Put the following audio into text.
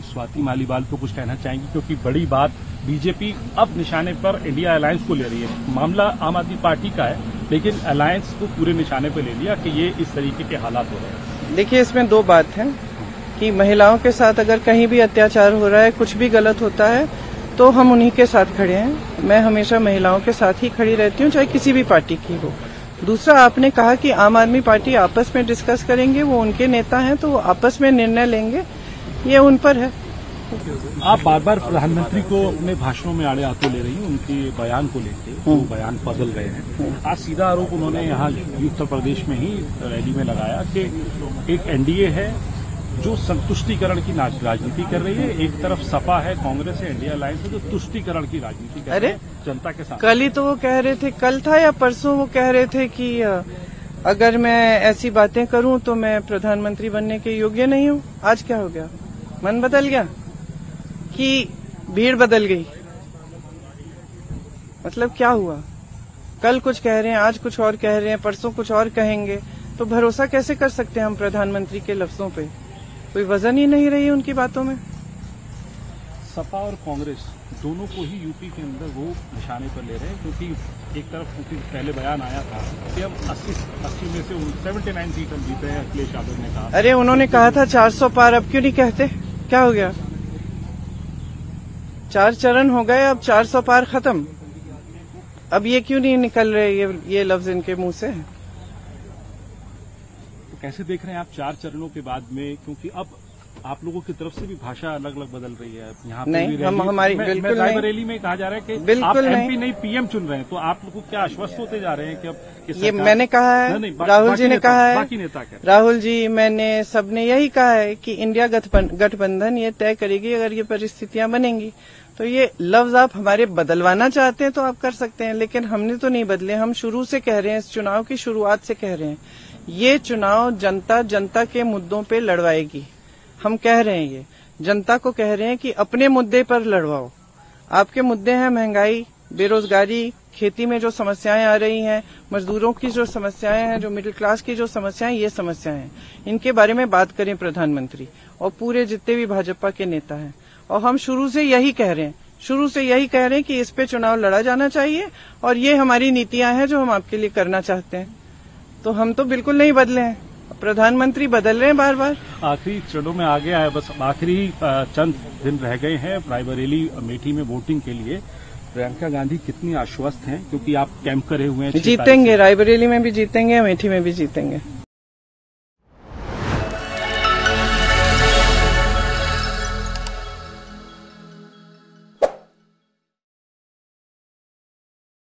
स्वाति मालीवाल को कुछ कहना चाहेंगी, क्योंकि बड़ी बात बीजेपी अब निशाने पर इंडिया अलायंस को ले रही है। मामला आम आदमी पार्टी का है, लेकिन अलायंस को पूरे निशाने पर ले लिया कि ये इस तरीके के हालात हो रहे हैं। देखिए, इसमें दो बात है कि महिलाओं के साथ अगर कहीं भी अत्याचार हो रहा है, कुछ भी गलत होता है, तो हम उन्हीं के साथ खड़े हैं। मैं हमेशा महिलाओं के साथ ही खड़ी रहती हूँ, चाहे किसी भी पार्टी की हो। दूसरा, आपने कहा कि आम आदमी पार्टी आपस में डिस्कस करेंगे, वो उनके नेता हैं तो वो आपस में निर्णय लेंगे, ये उन पर है। आप बार बार प्रधानमंत्री को अपने भाषणों में आड़े हाथों ले रही हैं, उनके बयान को लेकर वो बयान बदल गए हैं। आज सीधा आरोप उन्होंने यहाँ उत्तर प्रदेश में ही रैली में लगाया कि एक एनडीए है जो संतुष्टिकरण की राजनीति कर रही है, एक तरफ सपा है, कांग्रेस है, इंडिया अलायंस है जो तुष्टिकरण की राजनीति कर रही है जनता के साथ। कल ही तो वो कह रहे थे, कल था या परसों वो कह रहे थे कि अगर मैं ऐसी बातें करूं तो मैं प्रधानमंत्री बनने के योग्य नहीं हूं। आज क्या हो गया? मन बदल गया कि भीड़ बदल गई? मतलब क्या हुआ? कल कुछ कह रहे हैं, आज कुछ और कह रहे हैं, परसों कुछ और कहेंगे, तो भरोसा कैसे कर सकते हैं हम प्रधानमंत्री के लफ्जों पे? कोई वजन ही नहीं रही उनकी बातों में। सपा और कांग्रेस दोनों को ही यूपी के अंदर वो निशाने पर ले रहे हैं, क्योंकि एक तरफ उनके पहले बयान आया था कि हम 80 में से 79 सीट हम जीते हैं, अखिलेश यादव ने कहा। अरे उन्होंने कहा था 400 पार, अब क्यों नहीं कहते? क्या हो गया? 4 चरण हो गए, अब 400 पार खत्म। अब ये क्यों नहीं निकल रहे ये लफ्ज इनके मुंह से? कैसे देख रहे हैं आप 4 चरणों के बाद में, क्योंकि अब आप लोगों की तरफ से भी भाषा अलग अलग बदल रही है। यहाँ पे नहीं, हम हमारी बिल्कुल नहीं। रैली में कहा जा रहा है कि बिल्कुल आप एमपी नहीं पीएम चुन रहे हैं, तो आप लोग को क्या आश्वस्त होते जा रहे हैं कि अब ये मैंने कहा है, राहुल जी ने कहा है, बाकी नेता क्या? राहुल जी, मैंने, सबने यही कहा है कि इंडिया गठबंधन ये तय करेगी अगर ये परिस्थितियां बनेंगी। तो ये लफ्ज आप हमारे बदलवाना चाहते हैं तो आप कर सकते हैं, लेकिन हमने तो नहीं बदले। हम शुरू से कह रहे हैं, इस चुनाव की शुरुआत से कह रहे हैं, ये चुनाव जनता के मुद्दों पे लड़वाएगी। हम कह रहे हैं, ये जनता को कह रहे हैं कि अपने मुद्दे पर लड़वाओ। आपके मुद्दे हैं महंगाई, बेरोजगारी, खेती में जो समस्याएं आ रही हैं, मजदूरों की जो समस्याएं हैं, जो मिडिल क्लास की जो समस्याएं, ये समस्याएं हैं, इनके बारे में बात करें प्रधानमंत्री और पूरे जितने भी भाजपा के नेता हैं। और हम शुरू से यही कह रहे हैं, कि इस पे चुनाव लड़ा जाना चाहिए और ये हमारी नीतियां हैं जो हम आपके लिए करना चाहते हैं। तो हम तो बिल्कुल नहीं बदले हैं, प्रधानमंत्री बदल रहे हैं बार बार। आखिरी चरणों में आ गया है, बस आखिरी चंद दिन रह गए हैं रायबरेली अमेठी में वोटिंग के लिए। प्रियंका गांधी कितनी आश्वस्त हैं, क्योंकि आप कैंप करे हुए हैं? जीतेंगे, रायबरेली में भी जीतेंगे, अमेठी में भी जीतेंगे।